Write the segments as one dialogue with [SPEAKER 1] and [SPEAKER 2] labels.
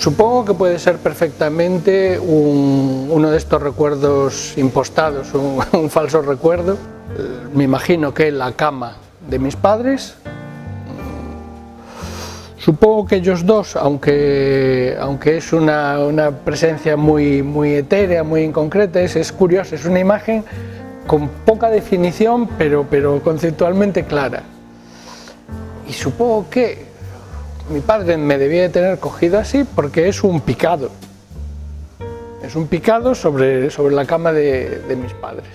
[SPEAKER 1] Supongo que puede ser perfectamente uno de estos recuerdos impostados, un falso recuerdo. Me imagino que la cama de mis padres. Supongo que ellos dos, aunque es una presencia muy etérea, muy inconcreta, es curioso, es una imagen con poca definición, pero conceptualmente clara. Y supongo que mi padre me debía de tener cogido así porque es un picado. Es un picado sobre la cama de mis padres.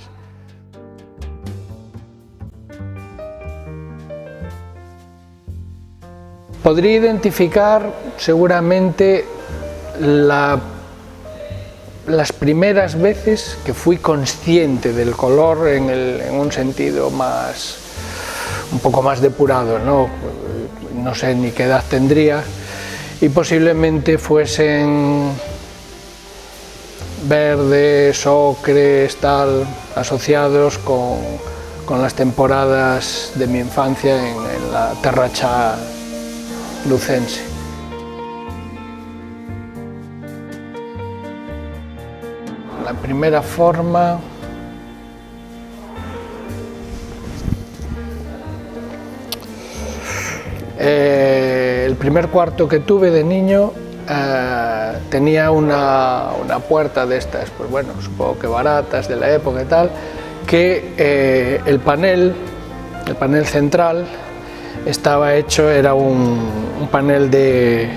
[SPEAKER 1] Podría identificar seguramente las primeras veces que fui consciente del color en un sentido un poco más depurado, no sé ni qué edad tendría, y posiblemente fuesen verdes, ocres, tal, asociados con las temporadas de mi infancia en la Terra Cha lucense. La primera forma el primer cuarto que tuve de niño tenía una puerta de estas, pues bueno, supongo que baratas de la época y tal, que el panel central estaba hecho, era un panel de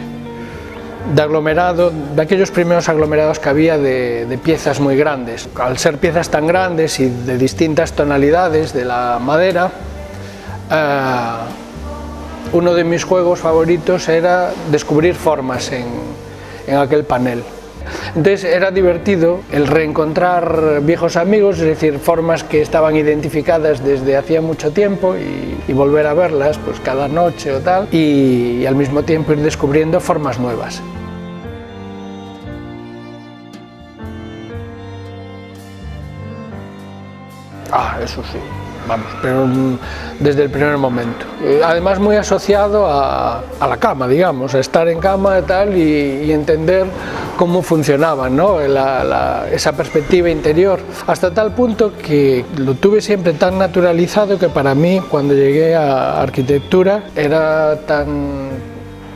[SPEAKER 1] aglomerado, de aquellos primeros aglomerados que había de piezas muy grandes. Al ser piezas tan grandes y de distintas tonalidades de la madera, uno de mis juegos favoritos era descubrir formas en aquel panel. Entonces era divertido el reencontrar viejos amigos, es decir, formas que estaban identificadas desde hacía mucho tiempo y volver a verlas pues cada noche o tal, y al mismo tiempo ir descubriendo formas nuevas. Eso sí, vamos, pero desde el primer momento. Además muy asociado a la cama, digamos, a estar en cama y tal, y entender cómo funcionaba, ¿no? Esa perspectiva interior, hasta tal punto que lo tuve siempre tan naturalizado que para mí, cuando llegué a arquitectura, era tan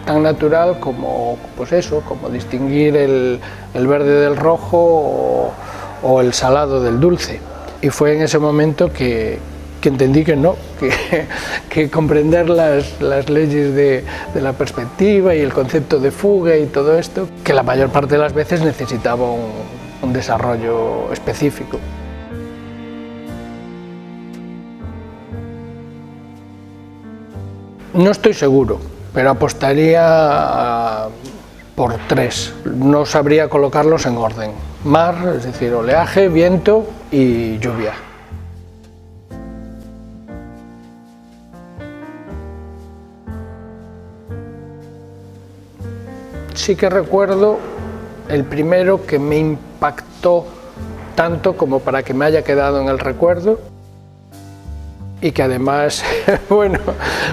[SPEAKER 1] natural como, pues eso, como distinguir el verde del rojo o el salado del dulce. Y fue en ese momento que entendí que no, que comprender las leyes de la perspectiva y el concepto de fuga y todo esto, que la mayor parte de las veces necesitaba un desarrollo específico. No estoy seguro, pero apostaría por 3. No sabría colocarlos en orden. Mar, es decir, oleaje, viento y lluvia. Sí que recuerdo el primero que me impactó tanto como para que me haya quedado en el recuerdo, y que además, bueno,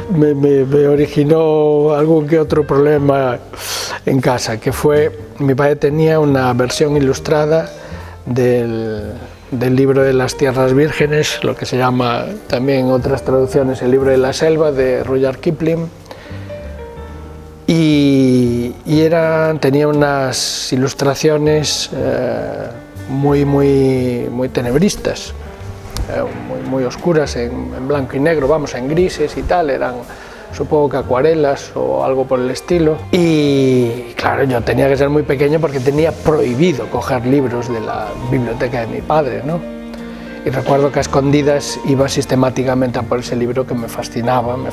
[SPEAKER 1] me originó algún que otro problema en casa, que fue, mi padre tenía una versión ilustrada del libro de las tierras vírgenes, lo que se llama también en otras traducciones el libro de la selva, de Rudyard Kipling, y tenía unas ilustraciones muy tenebristas, muy oscuras, en blanco y negro, vamos, en grises y tal, eran supongo que acuarelas o algo por el estilo. Y claro, yo tenía que ser muy pequeño porque tenía prohibido coger libros de la biblioteca de mi padre, ¿no? Y recuerdo que a escondidas iba sistemáticamente a por ese libro que me fascinaban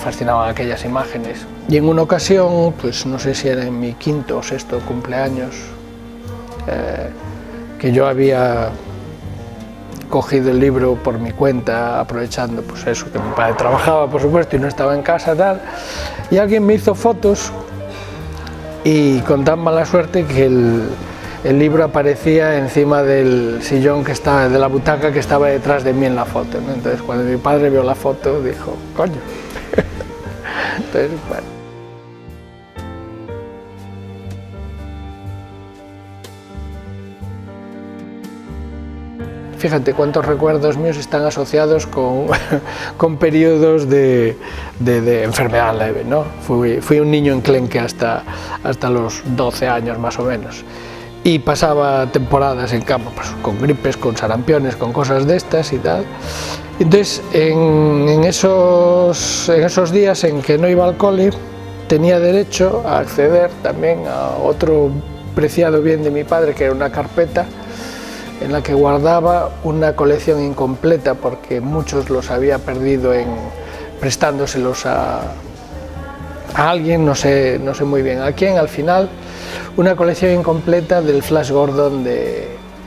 [SPEAKER 1] aquellas imágenes. Y en una ocasión, pues no sé si era en mi 5º o 6º cumpleaños, que yo había cogido el libro por mi cuenta, aprovechando pues eso, que mi padre trabajaba, por supuesto, y no estaba en casa, tal, y alguien me hizo fotos, y con tan mala suerte que el libro aparecía encima del sillón que estaba, de la butaca que estaba detrás de mí en la foto, ¿no? Entonces cuando mi padre vio la foto dijo, coño. Entonces, bueno. fíjate cuántos recuerdos míos están asociados con periodos de enfermedad leve, ¿no? Fui un niño enclenque hasta los 12 años más o menos. Y pasaba temporadas en cama, pues, con gripes, con sarampiones, con cosas de estas y tal. Entonces, en esos días en que no iba al cole, tenía derecho a acceder también a otro preciado bien de mi padre, que era una carpeta en la que guardaba una colección incompleta, porque muchos los había perdido prestándoselos a alguien, no sé muy bien a quién, al final. Una colección incompleta del Flash Gordon,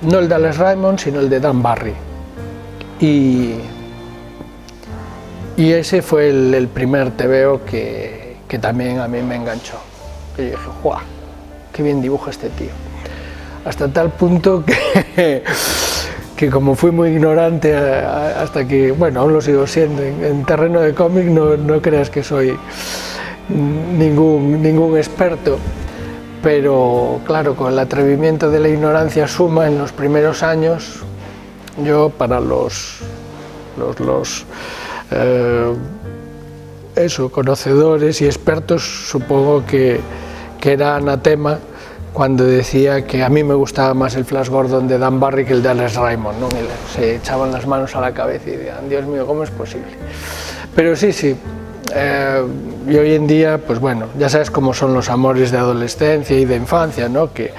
[SPEAKER 1] no el de Alex Raymond, sino el de Dan Barry. Y ese fue el primer TVO que también a mí me enganchó. Y yo dije, ¡guau! ¡Qué bien dibuja este tío! Hasta tal punto que como fui muy ignorante hasta que, bueno, aún lo sigo siendo, en terreno de cómic no creas que soy ningún experto. Pero claro, con el atrevimiento de la ignorancia suma en los primeros años, yo para los conocedores y expertos, supongo que era anatema cuando decía que a mí me gustaba más el Flash Gordon de Dan Barry que el de Alex Raymond, ¿no? Se echaban las manos a la cabeza y decían, Dios mío, ¿cómo es posible? Pero sí. Y hoy en día, pues bueno, ya sabes cómo son los amores de adolescencia y de infancia, ¿no? Que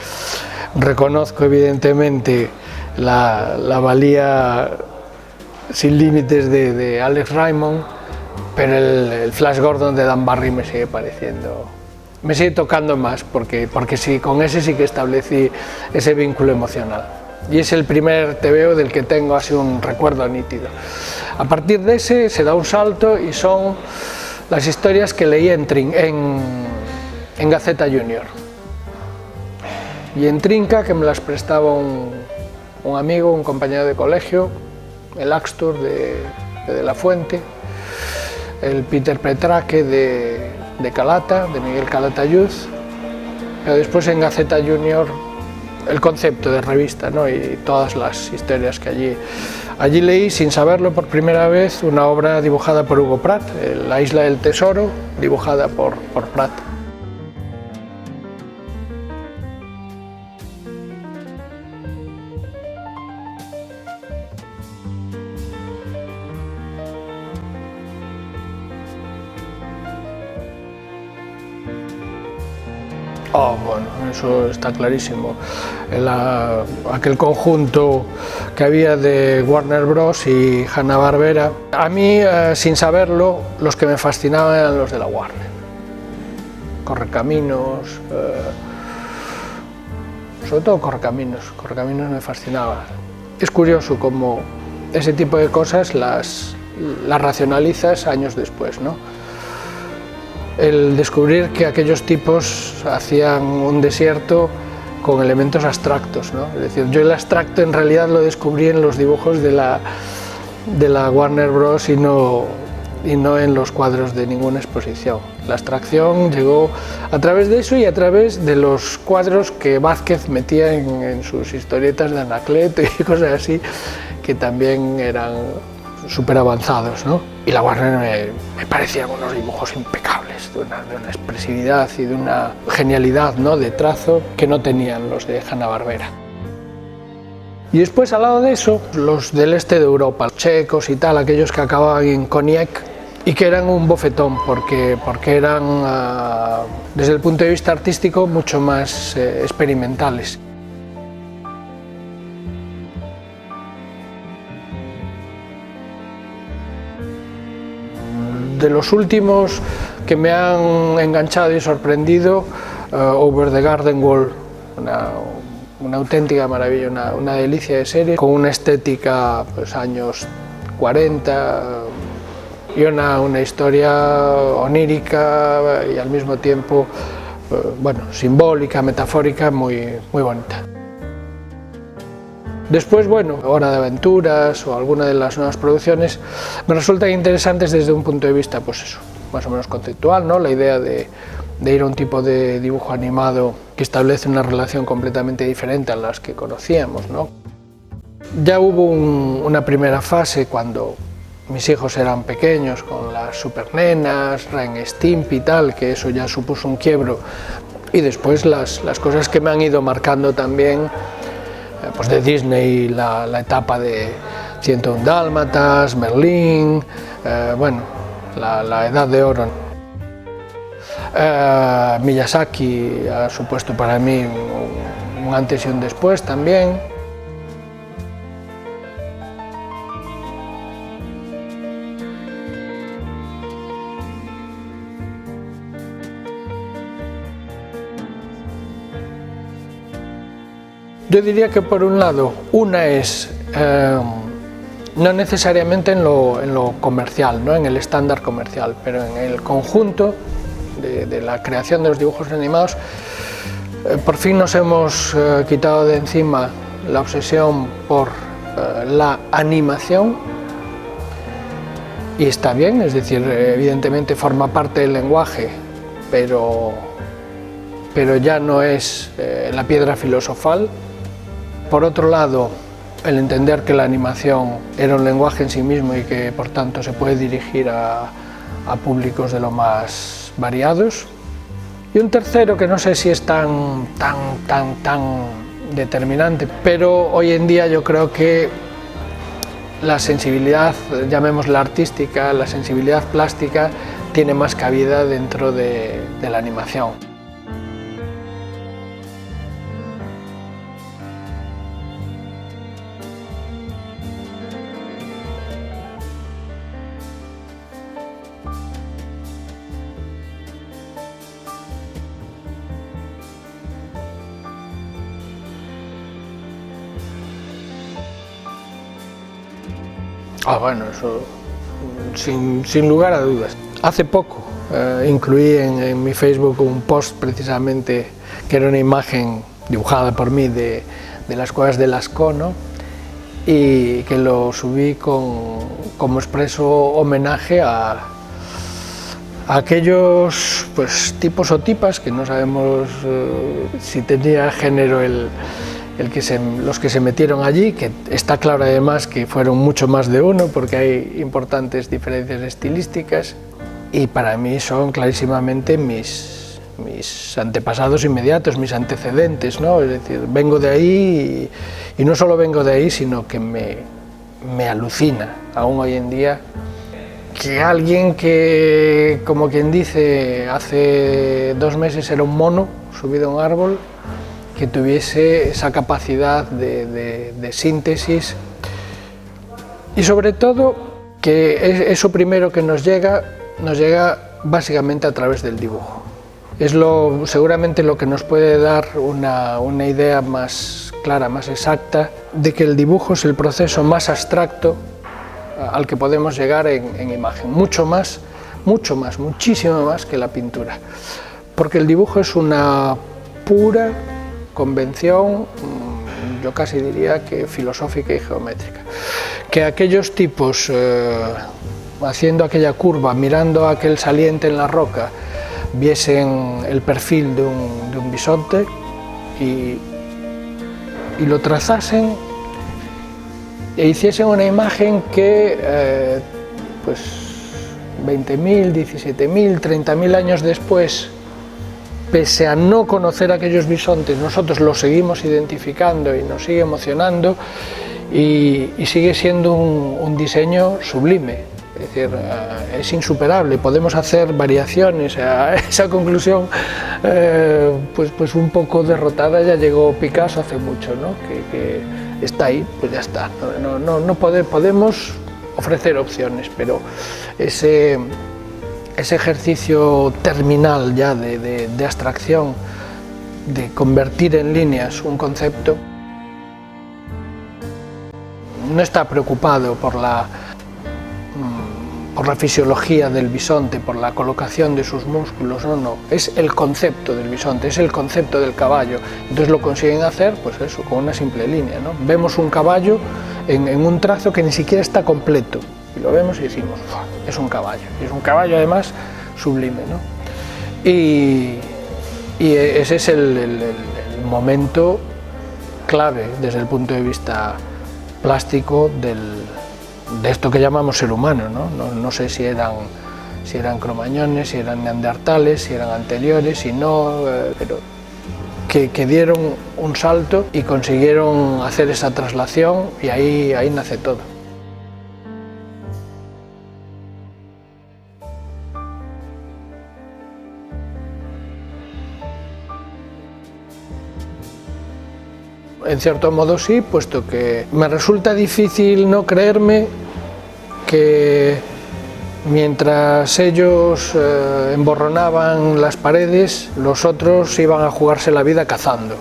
[SPEAKER 1] reconozco evidentemente la valía sin límites de Alex Raymond, pero el Flash Gordon de Dan Barry me sigue tocando más, porque sí, con ese sí que establecí ese vínculo emocional. Y es el primer TVO del que tengo así un recuerdo nítido. A partir de ese se da un salto y son las historias que leí en Gaceta Junior. Y en Trinca, que me las prestaba un amigo, un compañero de colegio, el Axtur de la Fuente, el Peter Petraque de Calata, de Miguel Calatayud, pero después en Gaceta Junior el concepto de revista, ¿no? Y todas las historias que allí leí, sin saberlo, por primera vez una obra dibujada por Hugo Pratt, La Isla del Tesoro, dibujada por Pratt. Oh, bueno, eso está clarísimo. Aquel conjunto que había de Warner Bros. Y Hanna-Barbera, a mí, sin saberlo, los que me fascinaban eran los de la Warner. Correcaminos, sobre todo Correcaminos me fascinaba. Es curioso cómo ese tipo de cosas las racionalizas años después, ¿no? El descubrir que aquellos tipos hacían un desierto con elementos abstractos, ¿no? Es decir, yo el abstracto en realidad lo descubrí en los dibujos de la Warner Bros. y no en los cuadros de ninguna exposición. La abstracción llegó a través de eso y a través de los cuadros que Vázquez metía en sus historietas de Anacleto y cosas así, que también eran súper avanzados, ¿no? Y la Warner me parecían unos dibujos impecables, de una expresividad y de una genialidad, ¿no?, de trazo que no tenían los de Hanna-Barbera. Y después, al lado de eso, los del este de Europa, checos y tal, aquellos que acababan en Cognac y que eran un bofetón porque eran, desde el punto de vista artístico, mucho más experimentales. De los últimos que me han enganchado y sorprendido, Over the Garden Wall, una auténtica maravilla, una delicia de serie, con una estética, pues, años 40, y una historia onírica y al mismo tiempo, bueno, simbólica, metafórica, muy bonita. Después, bueno, Hora de Aventuras o alguna de las nuevas producciones me resultan interesantes desde un punto de vista, pues eso, más o menos conceptual, ¿no? La idea de ir a un tipo de dibujo animado que establece una relación completamente diferente a las que conocíamos, ¿no? Ya hubo una primera fase cuando mis hijos eran pequeños, con las supernenas, Ren Stimpy y tal, que eso ya supuso un quiebro. Y después las cosas que me han ido marcando también, pues de Disney, la etapa de 101 Dálmatas, Merlín, bueno, la edad de oro. Miyazaki ha supuesto para mí un antes y un después también. Yo diría que por un lado, una es no necesariamente en lo comercial, ¿no? En el estándar comercial, pero en el conjunto de la creación de los dibujos animados, por fin nos hemos quitado de encima la obsesión por la animación, y está bien, es decir, evidentemente forma parte del lenguaje, pero ya no es la piedra filosofal. Por otro lado, el entender que la animación era un lenguaje en sí mismo y que por tanto se puede dirigir a públicos de lo más variados. Y un tercero que no sé si es tan determinante, pero hoy en día yo creo que la sensibilidad, llamémosla artística, la sensibilidad plástica, tiene más cabida dentro de la animación. Bueno, eso sin lugar a dudas. Hace poco incluí en mi Facebook un post precisamente que era una imagen dibujada por mí de las cuevas de Lascaux, ¿no? Y que lo subí como expreso homenaje a aquellos pues, tipos o tipas que no sabemos si tenía género los que se metieron allí, que está claro además que fueron mucho más de uno porque hay importantes diferencias estilísticas, y para mí son clarísimamente mis antepasados inmediatos, mis antecedentes, ¿no? Es decir, vengo de ahí y no solo vengo de ahí, sino que me alucina aún hoy en día que alguien que, como quien dice, hace 2 meses era un mono subido a un árbol, que tuviese esa capacidad de síntesis, y sobre todo que eso primero que nos llega básicamente a través del dibujo. Es seguramente lo que nos puede dar una idea más clara, más exacta, de que el dibujo es el proceso más abstracto al que podemos llegar en imagen, muchísimo más que la pintura, porque el dibujo es una pura convención, yo casi diría que filosófica y geométrica. Que aquellos tipos haciendo aquella curva, mirando aquel saliente en la roca, viesen el perfil de un bisonte y lo trazasen e hiciesen una imagen que pues 20.000, 17.000, 30.000 años después, pese a no conocer aquellos bisontes, nosotros los seguimos identificando y nos sigue emocionando, y sigue siendo un diseño sublime, es decir, es insuperable. Podemos hacer variaciones a esa conclusión, pues un poco derrotada ya llegó Picasso hace mucho, ¿no? Que está ahí, pues ya está, podemos ofrecer opciones, pero ese ejercicio terminal ya de abstracción, de convertir en líneas un concepto, no está preocupado por la fisiología del bisonte, por la colocación de sus músculos, no, es el concepto del bisonte, es el concepto del caballo. Entonces lo consiguen hacer, pues eso, con una simple línea, ¿no? Vemos un caballo en un trazo que ni siquiera está completo, y lo vemos y decimos, es un caballo, y es un caballo además sublime, ¿no? Y ese es el momento clave desde el punto de vista plástico de esto que llamamos ser humano, ¿no? No sé si eran cromañones, si eran neandertales, si eran anteriores, si no, pero que dieron un salto y consiguieron hacer esa traslación, y ahí nace todo. En cierto modo sí, puesto que me resulta difícil no creerme que mientras ellos emborronaban las paredes, los otros iban a jugarse la vida cazando.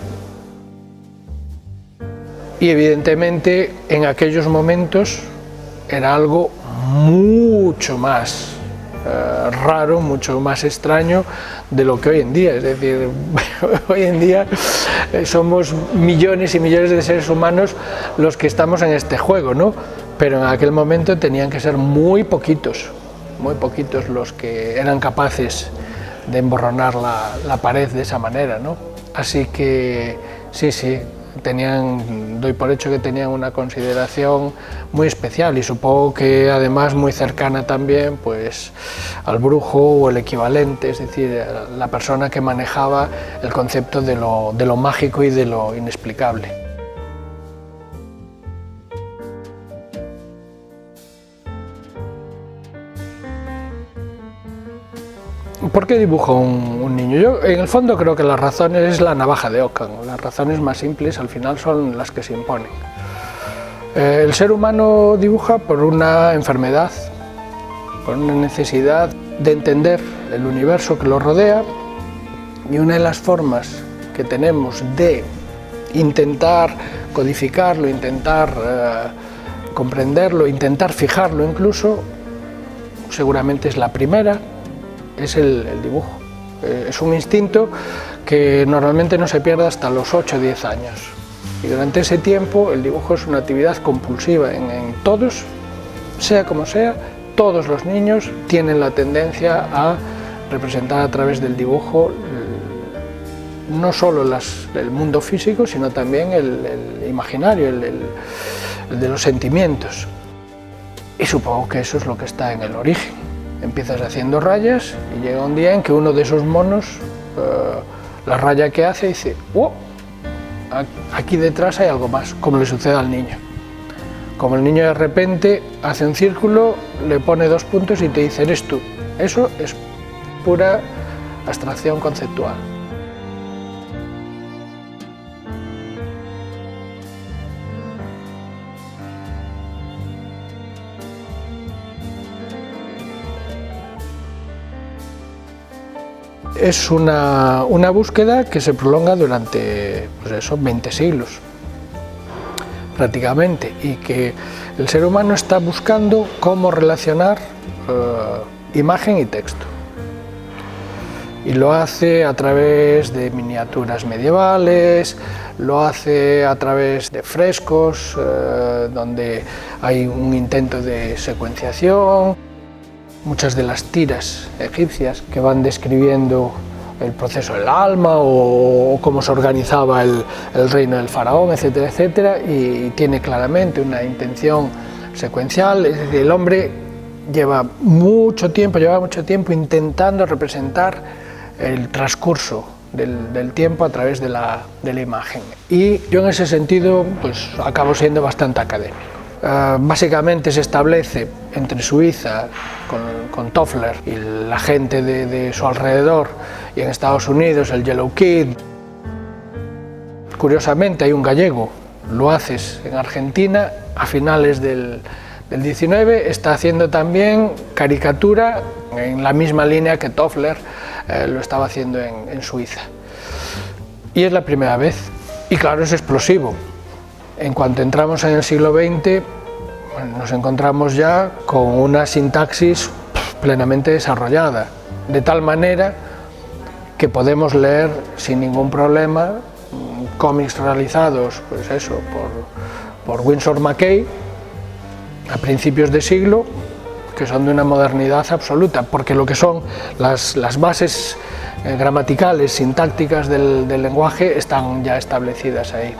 [SPEAKER 1] Y evidentemente en aquellos momentos era algo mucho más raro, mucho más extraño de lo que hoy en día. Es decir, hoy en día somos millones y millones de seres humanos los que estamos en este juego, ¿no? Pero en aquel momento tenían que ser muy poquitos los que eran capaces de emborronar la pared de esa manera, ¿no? Así que sí, doy por hecho que tenían una consideración muy especial, y supongo que además muy cercana también pues al brujo o el equivalente, es decir, la persona que manejaba el concepto de lo mágico y de lo inexplicable. ¿Por qué dibujo un niño? Yo, en el fondo, creo que las razones es la navaja de Ockham. Las razones más simples al final son las que se imponen. El ser humano dibuja por una enfermedad, por una necesidad de entender el universo que lo rodea, y una de las formas que tenemos de intentar codificarlo, intentar comprenderlo, intentar fijarlo incluso, seguramente es la primera, es el dibujo. Es un instinto que normalmente no se pierde hasta los 8 o 10 años. Y durante ese tiempo el dibujo es una actividad compulsiva en todos, sea como sea, todos los niños tienen la tendencia a representar a través del dibujo no solo el mundo físico, sino también el imaginario, el de los sentimientos. Y supongo que eso es lo que está en el origen. Empiezas haciendo rayas y llega un día en que uno de esos monos, la raya que hace, dice: ¡wow! Aquí detrás hay algo más, como le sucede al niño. Como el niño de repente hace un círculo, le pone 2 puntos y te dice: eres tú. Eso es pura abstracción conceptual. Es una búsqueda que se prolonga durante 20 siglos prácticamente, y que el ser humano está buscando cómo relacionar imagen y texto, y lo hace a través de miniaturas medievales, lo hace a través de frescos donde hay un intento de secuenciación. Muchas de las tiras egipcias que van describiendo el proceso del alma o cómo se organizaba el reino del faraón, etcétera, etcétera, y tiene claramente una intención secuencial. Es decir, el hombre lleva mucho tiempo intentando representar el transcurso del tiempo a través de la imagen, y yo en ese sentido pues acabo siendo bastante académico. Básicamente se establece entre Suiza con Toffler y la gente de su alrededor, y en Estados Unidos el Yellow Kid. Curiosamente hay un gallego, Loaces, en Argentina, a finales del 19, está haciendo también caricatura en la misma línea que Toffler lo estaba haciendo en Suiza. Y es la primera vez, y claro, es explosivo. En cuanto entramos en el siglo XX, nos encontramos ya con una sintaxis plenamente desarrollada, de tal manera que podemos leer sin ningún problema cómics realizados por Winsor McCay a principios de siglo, que son de una modernidad absoluta, porque lo que son las bases gramaticales, sintácticas del lenguaje están ya establecidas ahí.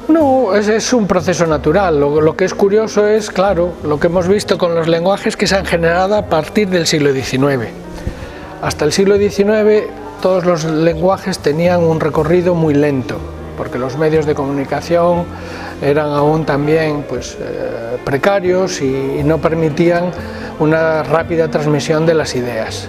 [SPEAKER 1] No, es un proceso natural. Lo que es curioso es, claro, lo que hemos visto con los lenguajes que se han generado a partir del siglo XIX. Hasta el siglo XIX todos los lenguajes tenían un recorrido muy lento, porque los medios de comunicación eran aún también precarios y no permitían una rápida transmisión de las ideas.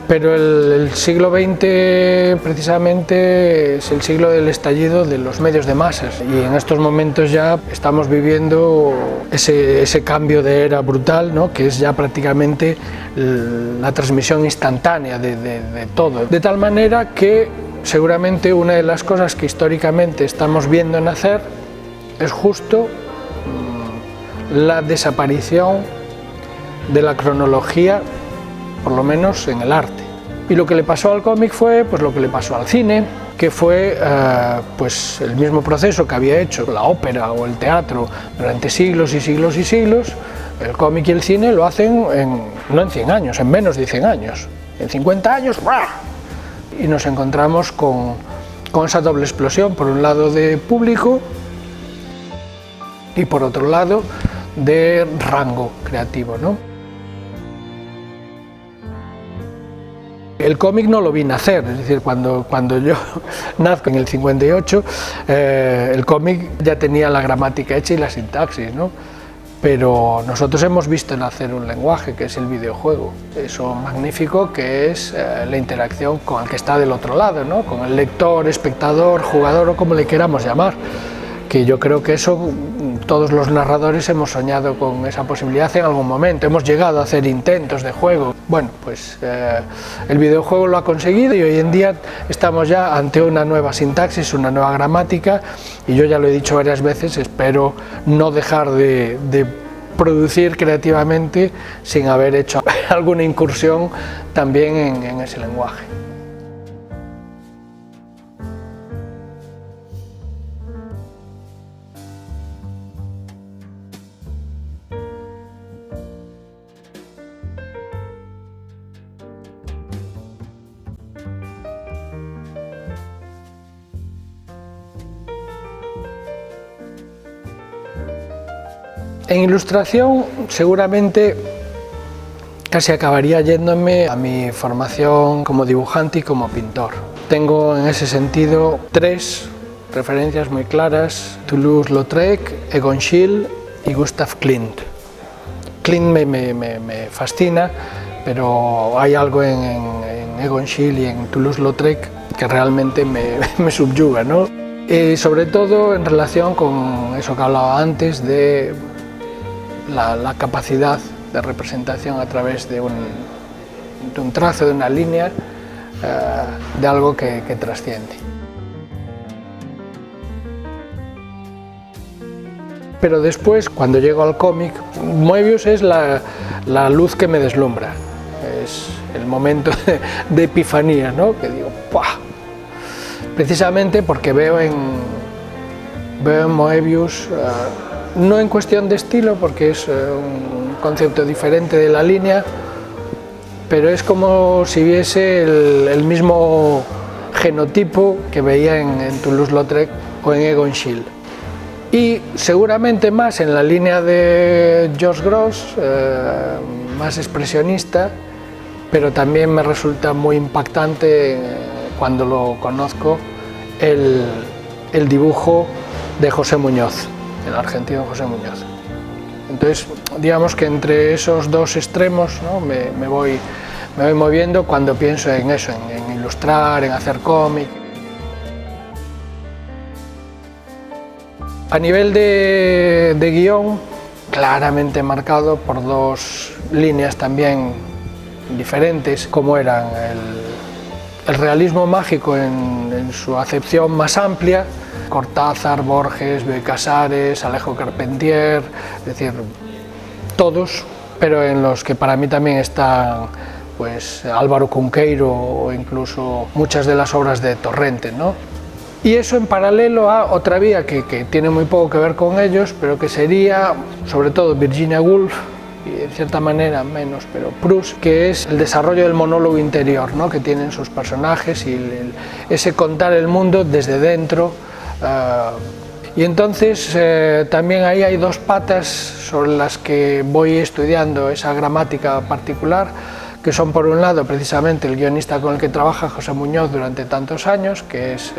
[SPEAKER 1] Pero el siglo XX precisamente es el siglo del estallido de los medios de masas, y en estos momentos ya estamos viviendo ese cambio de era brutal, ¿no? Que es ya prácticamente la transmisión instantánea de todo. De tal manera que seguramente una de las cosas que históricamente estamos viendo nacer es justo la desaparición de la cronología, por lo menos en el arte. Y lo que le pasó al cómic fue pues lo que le pasó al cine, que fue pues el mismo proceso que había hecho la ópera o el teatro durante siglos y siglos y siglos. El cómic y el cine lo hacen no en 100 años, en menos de 100 años. En 50 años, ¡buah! Y nos encontramos con esa doble explosión, por un lado de público y por otro lado de rango creativo, ¿no? El cómic no lo vi nacer, es decir, cuando yo nazco en el 58, el cómic ya tenía la gramática hecha y la sintaxis, ¿no? Pero nosotros hemos visto nacer un lenguaje que es el videojuego, eso magnífico que es la interacción con el que está del otro lado, ¿no? Con el lector, espectador, jugador o como le queramos llamar, que yo creo que eso todos los narradores hemos soñado con esa posibilidad en algún momento, hemos llegado a hacer intentos de juego. Bueno, pues el videojuego lo ha conseguido y hoy en día estamos ya ante una nueva sintaxis, una nueva gramática, y yo ya lo he dicho varias veces, espero no dejar de producir creativamente sin haber hecho alguna incursión también en ese lenguaje. En ilustración seguramente casi acabaría yéndome a mi formación como dibujante y como pintor. Tengo en ese sentido 3 referencias muy claras: Toulouse-Lautrec, Egon Schiele y Gustav Klimt. Klimt me fascina, pero hay algo en Egon Schiele y en Toulouse-Lautrec que realmente me subyuga, ¿no? Y sobre todo en relación con eso que hablaba antes de la capacidad de representación a través de un trazo, de una línea, de algo que trasciende. Pero después, cuando llego al cómic, Moebius es la luz que me deslumbra, es el momento de epifanía, ¿no? Que digo, ¡pua! Precisamente porque veo en Moebius, no en cuestión de estilo, porque es un concepto diferente de la línea, pero es como si viese el mismo genotipo que veía en Toulouse-Lautrec o en Egon Schiele. Y seguramente más en la línea de George Grosz, más expresionista, pero también me resulta muy impactante cuando lo conozco el dibujo de José Muñoz, el argentino José Muñoz. Entonces, digamos que entre esos dos extremos, ¿no? me voy moviendo cuando pienso en eso, en ilustrar, en hacer cómic. A nivel de guión, claramente marcado por 2 líneas también diferentes, como eran el realismo mágico en su acepción más amplia, Cortázar, Borges, Bioy Casares, Alejo Carpentier, es decir, todos, pero en los que para mí también están pues Álvaro Cunqueiro o incluso muchas de las obras de Torrente, ¿no? Y eso en paralelo a otra vía que tiene muy poco que ver con ellos, pero que sería sobre todo Virginia Woolf y en cierta manera menos, pero Proust, que es el desarrollo del monólogo interior, ¿no? Que tienen sus personajes y ese contar el mundo desde dentro, Y entonces también ahí hay dos patas sobre las que voy estudiando esa gramática particular, que son por un lado precisamente el guionista con el que trabaja José Muñoz durante tantos años, que es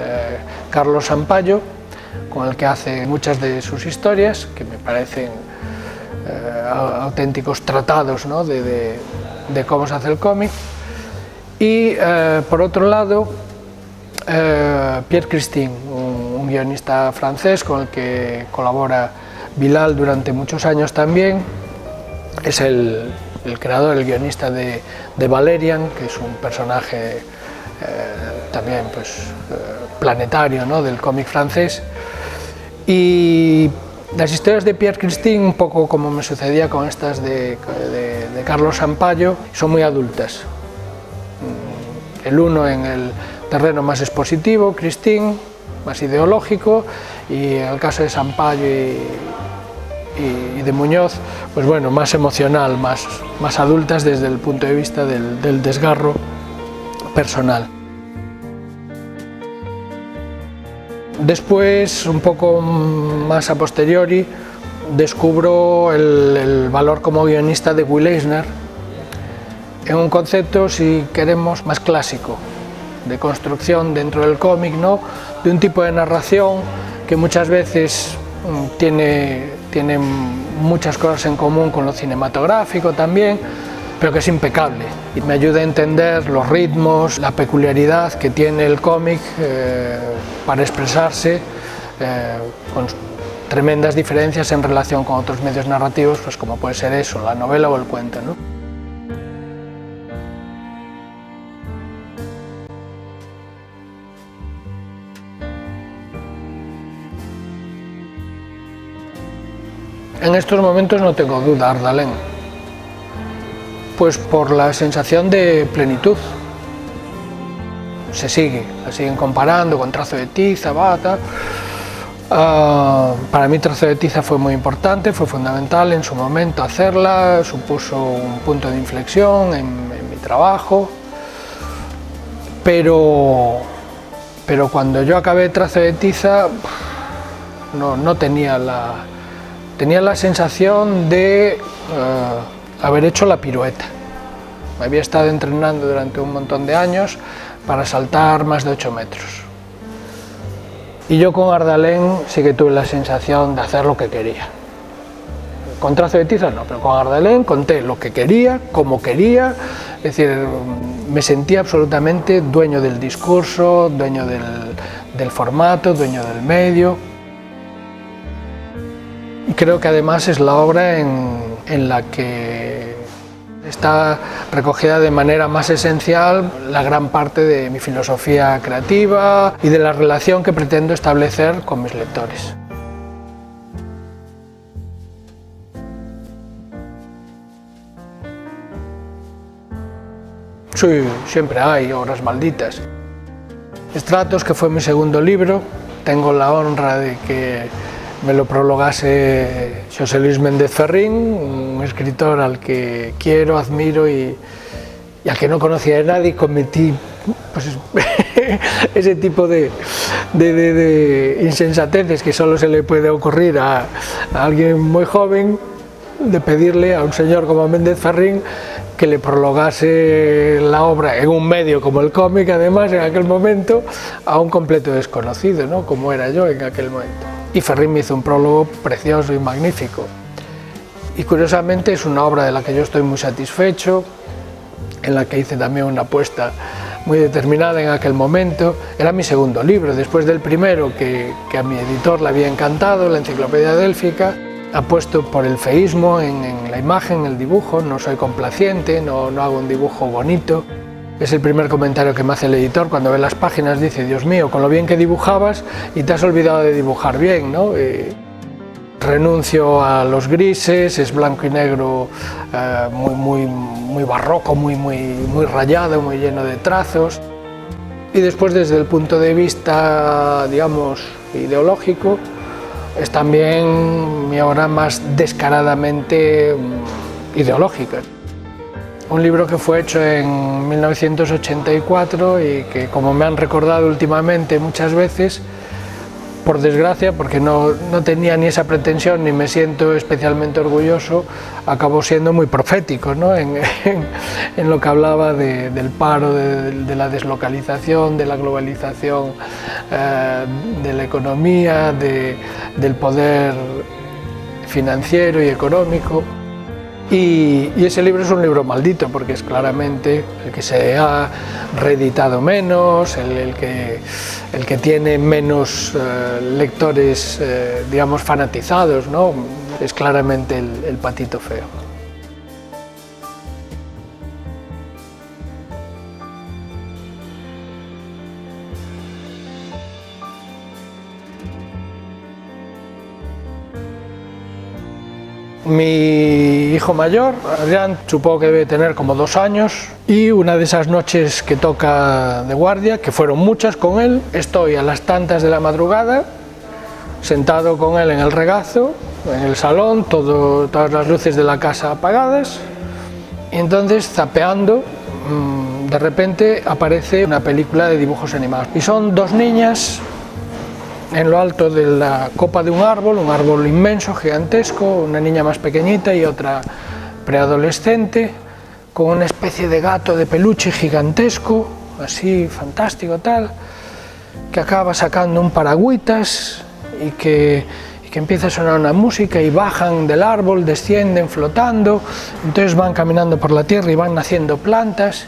[SPEAKER 1] Carlos Sampayo, con el que hace muchas de sus historias, que me parecen auténticos tratados, ¿no?, de cómo se hace el cómic. Y por otro lado, Pierre Christine, un guionista francés con el que colabora Bilal durante muchos años también. Es el creador, el guionista de Valerian, que es un personaje también pues, planetario, ¿no?, del cómic francés. Y las historias de Pierre Christine, un poco como me sucedía con estas de Carlos Sampayo, son muy adultas. El uno en el terreno más expositivo, Christine, más ideológico, y en el caso de Sampayo y de Muñoz, pues bueno, más emocional, más adultas desde el punto de vista del desgarro personal. Después, un poco más a posteriori, descubro el valor como guionista de Will Eisner en un concepto, si queremos, más clásico, de construcción dentro del cómic, ¿no?, de un tipo de narración que muchas veces tiene muchas cosas en común con lo cinematográfico también, pero que es impecable y me ayuda a entender los ritmos, la peculiaridad que tiene el cómic para expresarse con tremendas diferencias en relación con otros medios narrativos, pues como puede ser eso, la novela o el cuento, ¿no? En estos momentos no tengo duda, Ardalén. Pues por la sensación de plenitud. La siguen comparando con Trazo de Tiza, Bata. Para mí Trazo de Tiza fue muy importante, fue fundamental en su momento hacerla, supuso un punto de inflexión en mi trabajo. Pero cuando yo acabé Trazo de Tiza, no tenía la sensación de haber hecho la pirueta. Me había estado entrenando durante un montón de años para saltar más de 8 metros. Y yo con Ardalén sí que tuve la sensación de hacer lo que quería. Con Trazo de Tiza no, pero con Ardalén conté lo que quería, como quería, es decir, me sentía absolutamente dueño del discurso, dueño del formato, dueño del medio. Creo que además es la obra en la que está recogida de manera más esencial la gran parte de mi filosofía creativa y de la relación que pretendo establecer con mis lectores. Sí, siempre hay obras malditas. Estratos, que fue mi segundo libro, tengo la honra de que me lo prologase Xosé Luis Méndez Ferrín, un escritor al que quiero, admiro y al que no conocía de nadie, y cometí pues, ese tipo de insensateces que solo se le puede ocurrir a alguien muy joven, de pedirle a un señor como Méndez Ferrín que le prologase la obra en un medio como el cómic, además en aquel momento, a un completo desconocido, ¿no?, como era yo en aquel momento. Y Ferrín me hizo un prólogo precioso y magnífico. Y curiosamente es una obra de la que yo estoy muy satisfecho, en la que hice también una apuesta muy determinada en aquel momento. Era mi segundo libro, después del primero que a mi editor le había encantado, la Enciclopedia Délfica. Apuesto por el feísmo en la imagen, en el dibujo, no soy complaciente, no hago un dibujo bonito. Es el primer comentario que me hace el editor cuando ve las páginas, dice: Dios mío, con lo bien que dibujabas y te has olvidado de dibujar bien, ¿no? Renuncio a los grises, es blanco y negro, muy barroco, muy rayado, muy lleno de trazos. Y después, desde el punto de vista, digamos, ideológico, es también mi obra más descaradamente ideológica. Un libro que fue hecho en 1984 y que, como me han recordado últimamente muchas veces, por desgracia, porque no tenía ni esa pretensión, ni me siento especialmente orgulloso, acabó siendo muy profético, ¿no? en lo que hablaba del paro, de la deslocalización, de la globalización, de la economía, del poder financiero y económico. Y ese libro es un libro maldito, porque es claramente el que se ha reeditado menos, el que tiene menos lectores, digamos, fanatizados, ¿no? Es claramente el Patito Feo. Mi hijo mayor, Adrián, supongo que debe tener como 2 años, y una de esas noches que toca de guardia, que fueron muchas con él, estoy a las tantas de la madrugada, sentado con él en el regazo, en el salón, todas las luces de la casa apagadas, y entonces, zapeando, de repente aparece una película de dibujos animados. Y son 2 niñas en lo alto de la copa de un árbol inmenso, gigantesco, una niña más pequeñita y otra preadolescente, con una especie de gato de peluche gigantesco, así fantástico tal, que acaba sacando un paragüitas y que empieza a sonar una música y bajan del árbol, descienden flotando, entonces van caminando por la tierra y van naciendo plantas,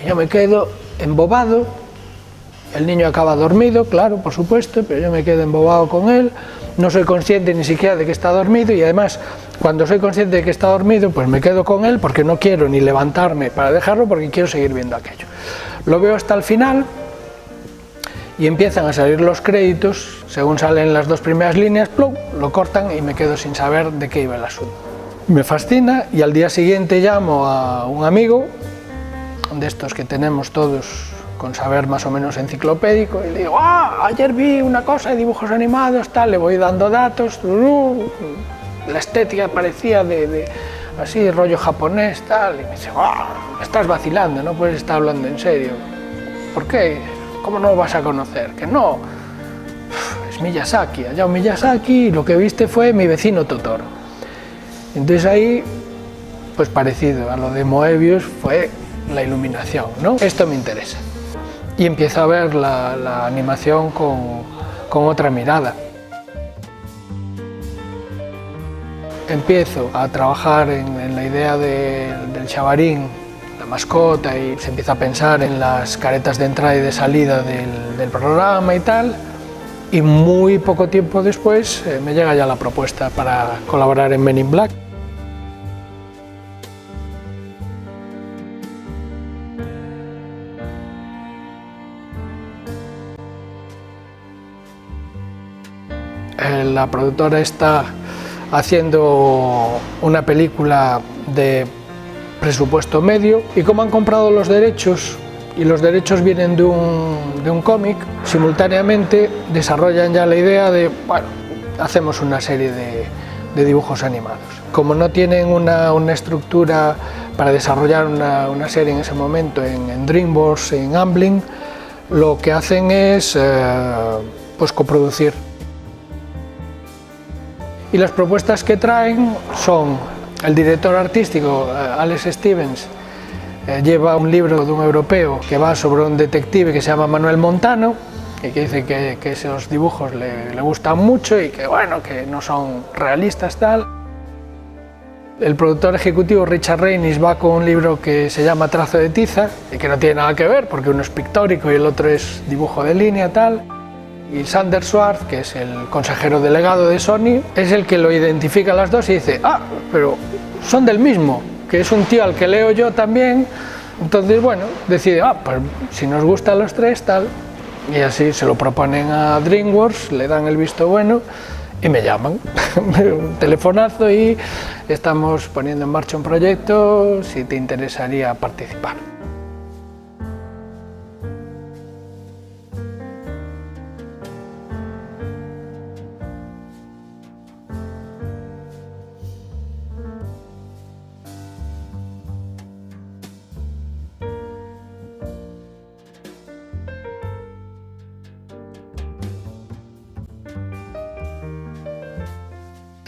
[SPEAKER 1] y yo me quedo embobado. El niño acaba dormido, claro, por supuesto, pero yo me quedo embobado con él, no soy consciente ni siquiera de que está dormido, y además, cuando soy consciente de que está dormido, pues me quedo con él porque no quiero ni levantarme para dejarlo, porque quiero seguir viendo aquello. Lo veo hasta el final y empiezan a salir los créditos, según salen las 2 primeras líneas, ¡plum!, lo cortan y me quedo sin saber de qué iba el asunto. Me fascina, y al día siguiente llamo a un amigo, de estos que tenemos todos con saber más o menos enciclopédico, y le digo, ayer vi una cosa de dibujos animados, tal, le voy dando datos, la estética parecía de así, rollo japonés, tal, y me dice, me estás vacilando, no puedes estar hablando en serio. ¿Por qué? ¿Cómo no lo vas a conocer? Que no, es Miyazaki, Hayao Miyazaki, y lo que viste fue Mi vecino Totoro. Entonces ahí, pues parecido a lo de Moebius, fue la iluminación, ¿no? Esto me interesa. Y empiezo a ver la animación con otra mirada. Empiezo a trabajar en la idea del chavarín, la mascota, y se empieza a pensar en las caretas de entrada y de salida del programa y tal, y muy poco tiempo después me llega ya la propuesta para colaborar en Men in Black. La productora está haciendo una película de presupuesto medio, y como han comprado los derechos, y los derechos vienen de un cómic, simultáneamente desarrollan ya la idea de, bueno, hacemos una serie de dibujos animados. Como no tienen una estructura para desarrollar una serie en ese momento en DreamWorks, en Amblin, lo que hacen es pues coproducir. Y las propuestas que traen son: el director artístico, Alex Stevens, lleva un libro de un europeo que va sobre un detective que se llama Manuel Montano, y que dice que esos dibujos le gustan mucho y que, bueno, que no son realistas, tal. El productor ejecutivo, Richard Reines, va con un libro que se llama Trazo de tiza, y que no tiene nada que ver, porque uno es pictórico y el otro es dibujo de línea, tal. Y Sander Schwartz, que es el consejero delegado de Sony, es el que lo identifica a las dos y dice, pero son del mismo, que es un tío al que leo yo también. Entonces, bueno, decide, pues si nos gustan los 3, tal. Y así se lo proponen a DreamWorks, le dan el visto bueno y me llaman. Un telefonazo y estamos poniendo en marcha un proyecto, si te interesaría participar.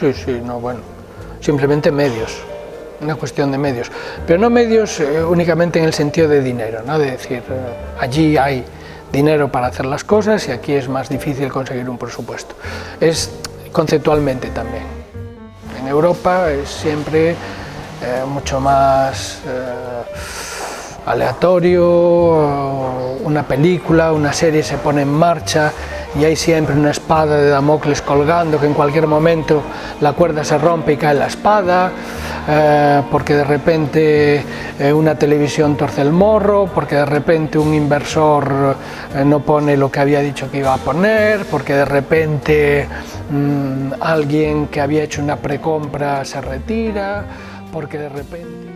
[SPEAKER 1] Sí, sí, no, bueno, simplemente medios, una cuestión de medios, pero no medios únicamente en el sentido de dinero, ¿no? De decir, allí hay dinero para hacer las cosas y aquí es más difícil conseguir un presupuesto. Es conceptualmente también. En Europa es siempre mucho más aleatorio, una película, una serie se pone en marcha y hay siempre una espada de Damocles colgando, que en cualquier momento la cuerda se rompe y cae la espada, porque de repente una televisión torce el morro, porque de repente un inversor no pone lo que había dicho que iba a poner, porque de repente alguien que había hecho una precompra se retira, porque de repente...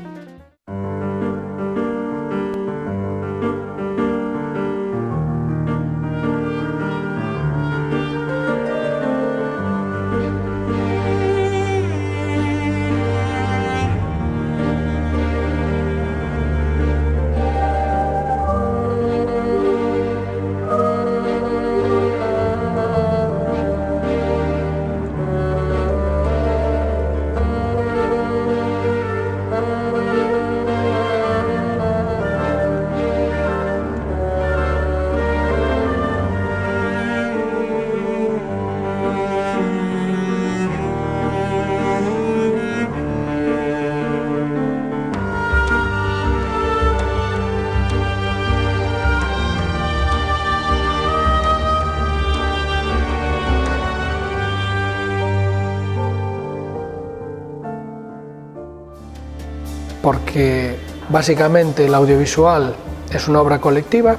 [SPEAKER 1] Porque básicamente el audiovisual es una obra colectiva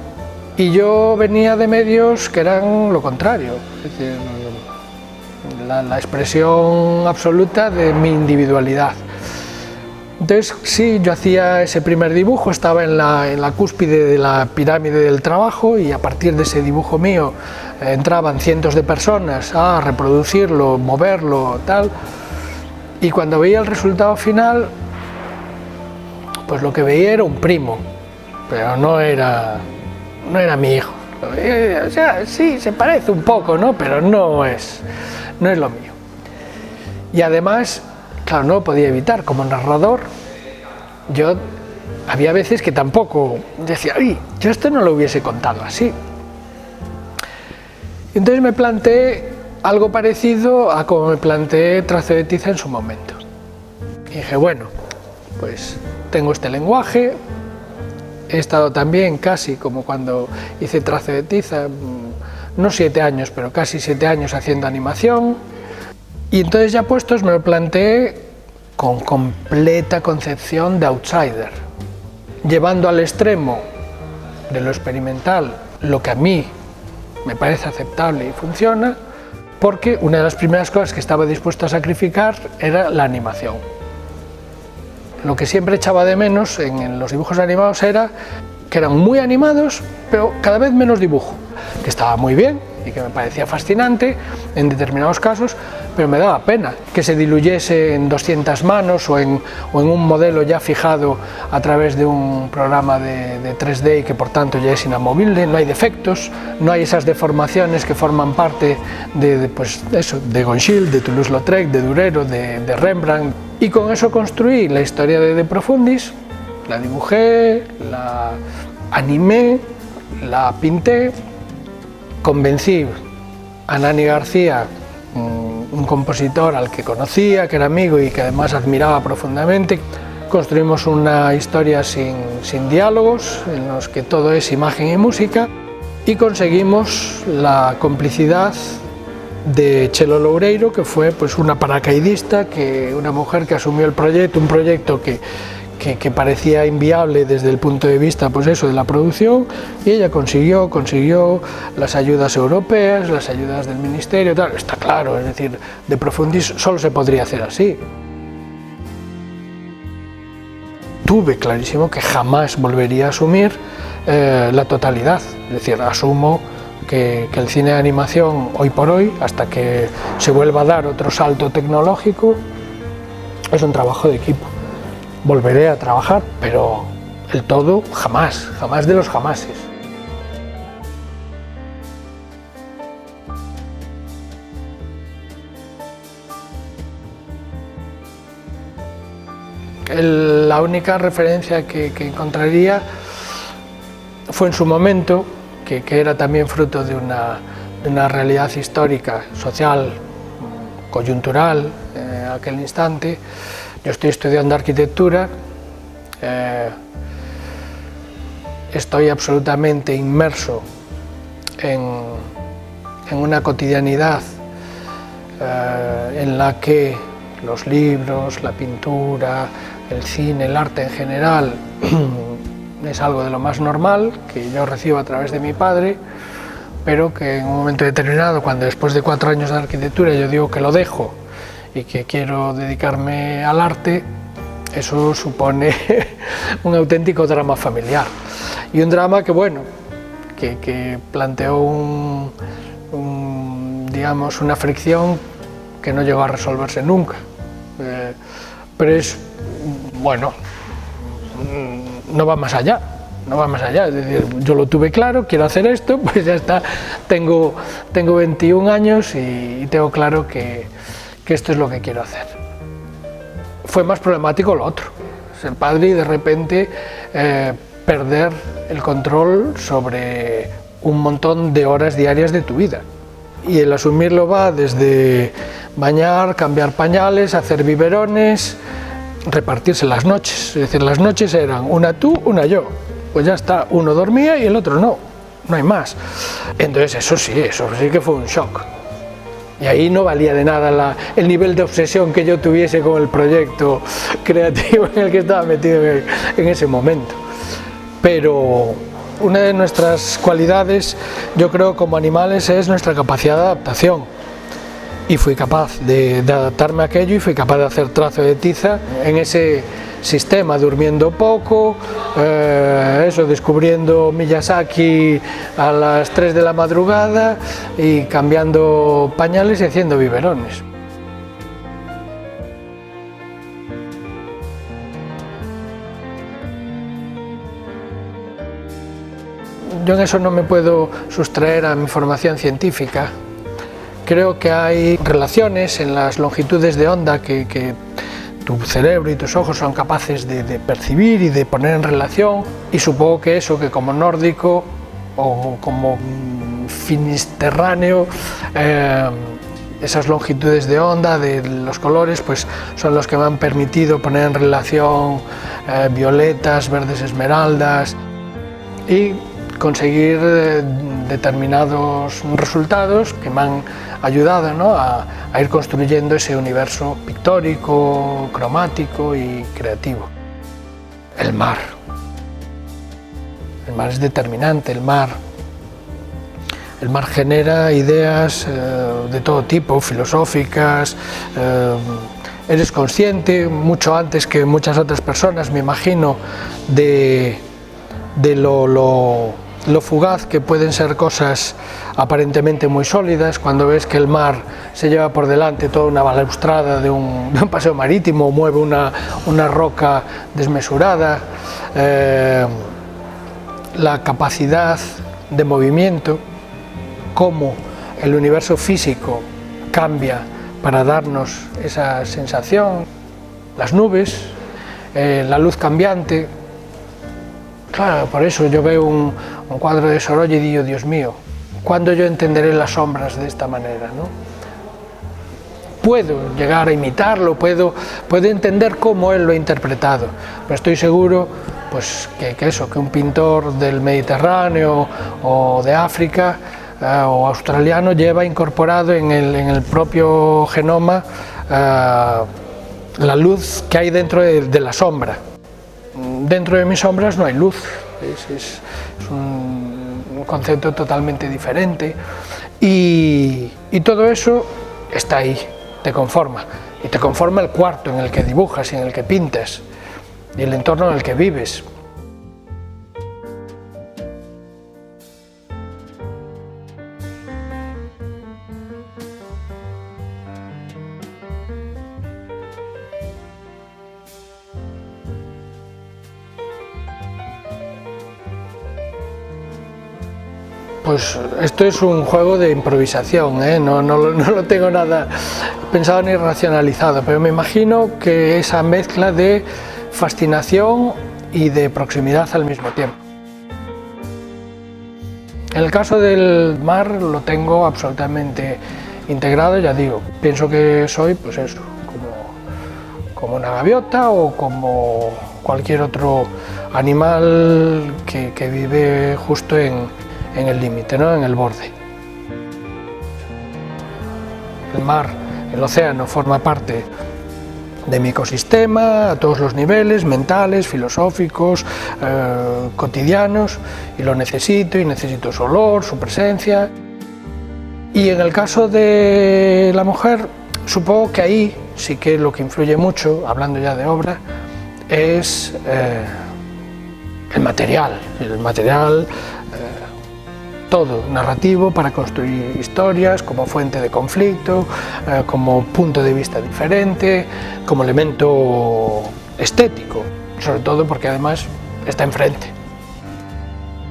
[SPEAKER 1] y yo venía de medios que eran lo contrario, es decir, la expresión absoluta de mi individualidad. Entonces sí, yo hacía ese primer dibujo, estaba en la cúspide de la pirámide del trabajo y a partir de ese dibujo mío entraban cientos de personas a reproducirlo, moverlo, tal, y cuando veía el resultado final, pues lo que veía era un primo, pero no era mi hijo. O sea, sí, se parece un poco, ¿no? Pero no es lo mío. Y además, claro, no lo podía evitar, como narrador, yo había veces que tampoco decía, ¡ay! Yo esto no lo hubiese contado así. Entonces me planteé algo parecido a como me planteé Trazo de tiza en su momento. Y dije, bueno, pues tengo este lenguaje, he estado también casi como cuando hice Trazo de tiza, no 7 años, pero casi 7 años haciendo animación, y entonces ya puestos me lo planteé con completa concepción de outsider, llevando al extremo de lo experimental lo que a mí me parece aceptable y funciona, porque una de las primeras cosas que estaba dispuesto a sacrificar era la animación. Lo que siempre echaba de menos en los dibujos animados era que eran muy animados, pero cada vez menos dibujo, que estaba muy bien y que me parecía fascinante en determinados casos, pero me daba pena que se diluyese en 200 manos o en un modelo ya fijado a través de un programa de 3D y que por tanto ya es inamovible, no hay defectos, no hay esas deformaciones que forman parte de Gonchild, de Toulouse-Lautrec, de Durero, de Rembrandt. Y con eso construí la historia de Profundis, la dibujé, la animé, la pinté, convencí a Nani García, un compositor al que conocía, que era amigo y que además admiraba profundamente. Construimos una historia sin diálogos, en los que todo es imagen y música, y conseguimos la complicidad de Chelo Loureiro, que fue pues una paracaidista, una mujer que asumió el proyecto, un proyecto que parecía inviable desde el punto de vista pues eso, de la producción, y ella consiguió las ayudas europeas, las ayudas del ministerio, tal. Está claro, es decir, de Profundis solo se podría hacer así. Tuve clarísimo que jamás volvería a asumir la totalidad, es decir, asumo que el cine de animación hoy por hoy, hasta que se vuelva a dar otro salto tecnológico, es un trabajo de equipo. Volveré a trabajar, pero el todo jamás, jamás de los jamases. La única referencia que encontraría fue en su momento, que era también fruto de una realidad histórica, social, coyuntural, en aquel instante. Yo estoy estudiando arquitectura, estoy absolutamente inmerso en una cotidianidad en la que los libros, la pintura, el cine, el arte en general es algo de lo más normal que yo recibo a través de mi padre, pero que en un momento determinado, cuando después de 4 años de arquitectura yo digo que lo dejo y que quiero dedicarme al arte, eso supone un auténtico drama familiar. Y un drama que, bueno, que planteó digamos, una fricción que no llegó a resolverse nunca. Pero es, bueno, no va más allá, es decir, yo lo tuve claro, quiero hacer esto, pues ya está, tengo 21 años y tengo claro que esto es lo que quiero hacer. Fue más problemático lo otro, ser padre y de repente perder el control sobre un montón de horas diarias de tu vida. Y el asumirlo va desde bañar, cambiar pañales, hacer biberones, repartirse las noches. Es decir, las noches eran una tú, una yo. Pues ya está, uno dormía y el otro no hay más. Entonces eso sí que fue un shock. Y ahí no valía de nada el nivel de obsesión que yo tuviese con el proyecto creativo en el que estaba metido en ese momento. Pero una de nuestras cualidades, yo creo, como animales, es nuestra capacidad de adaptación. Y fui capaz de adaptarme a aquello y fui capaz de hacer trazo de tiza en ese sistema, durmiendo poco, descubriendo Miyazaki a las 3 de la madrugada y cambiando pañales y haciendo biberones. Yo en eso no me puedo sustraer a mi formación científica. Creo que hay relaciones en las longitudes de onda que tu cerebro y tus ojos son capaces de percibir y de poner en relación, y supongo que eso, que como nórdico o como finisterráneo, esas longitudes de onda de los colores pues son los que me han permitido poner en relación violetas, verdes esmeraldas y conseguir determinados resultados que me han ayudado, ¿no?, a ir construyendo ese universo pictórico, cromático y creativo. El mar es determinante, el mar genera ideas de todo tipo, filosóficas. Eres consciente, mucho antes que muchas otras personas, me imagino, de lo fugaz que pueden ser cosas aparentemente muy sólidas, cuando ves que el mar se lleva por delante toda una balaustrada de un paseo marítimo, mueve una roca desmesurada, la capacidad de movimiento, cómo el universo físico cambia para darnos esa sensación, las nubes, la luz cambiante. Claro, por eso yo veo un cuadro de Sorolla y digo, Dios mío, ¿cuándo yo entenderé las sombras de esta manera, ¿no? Puedo llegar a imitarlo, puedo entender cómo él lo ha interpretado, pero estoy seguro pues, que un pintor del Mediterráneo o de África o australiano lleva incorporado en el propio genoma la luz que hay dentro de la sombra. Dentro de mis sombras no hay luz, es un concepto totalmente diferente y todo eso está ahí, te conforma, y te conforma el cuarto en el que dibujas y en el que pintas y el entorno en el que vives. Pues esto es un juego de improvisación, no lo tengo nada pensado ni racionalizado, pero me imagino que esa mezcla de fascinación y de proximidad al mismo tiempo. En el caso del mar lo tengo absolutamente integrado, ya digo, pienso que soy pues eso, como una gaviota o como cualquier otro animal que vive justo en el límite, ¿no? En el borde. El mar, el océano, forma parte de mi ecosistema a todos los niveles, mentales, filosóficos, cotidianos, y lo necesito, y necesito su olor, su presencia. Y en el caso de la mujer, supongo que ahí sí que lo que influye mucho, hablando ya de obra, es el material todo narrativo para construir historias, como fuente de conflicto, como punto de vista diferente, como elemento estético, sobre todo porque además está enfrente.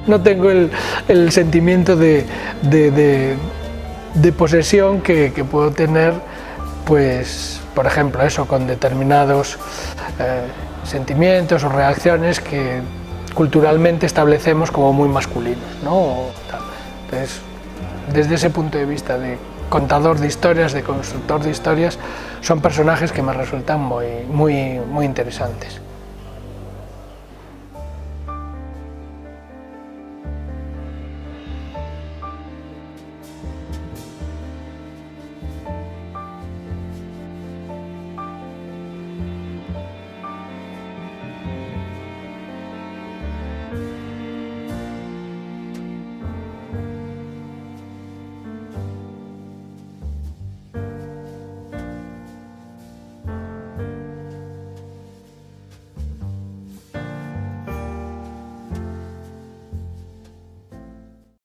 [SPEAKER 1] No tengo el sentimiento de posesión que puedo tener, pues, por ejemplo, eso, con determinados sentimientos o reacciones que culturalmente establecemos como muy masculinos, ¿no? Entonces, desde ese punto de vista de contador de historias, de constructor de historias, son personajes que me resultan muy interesantes.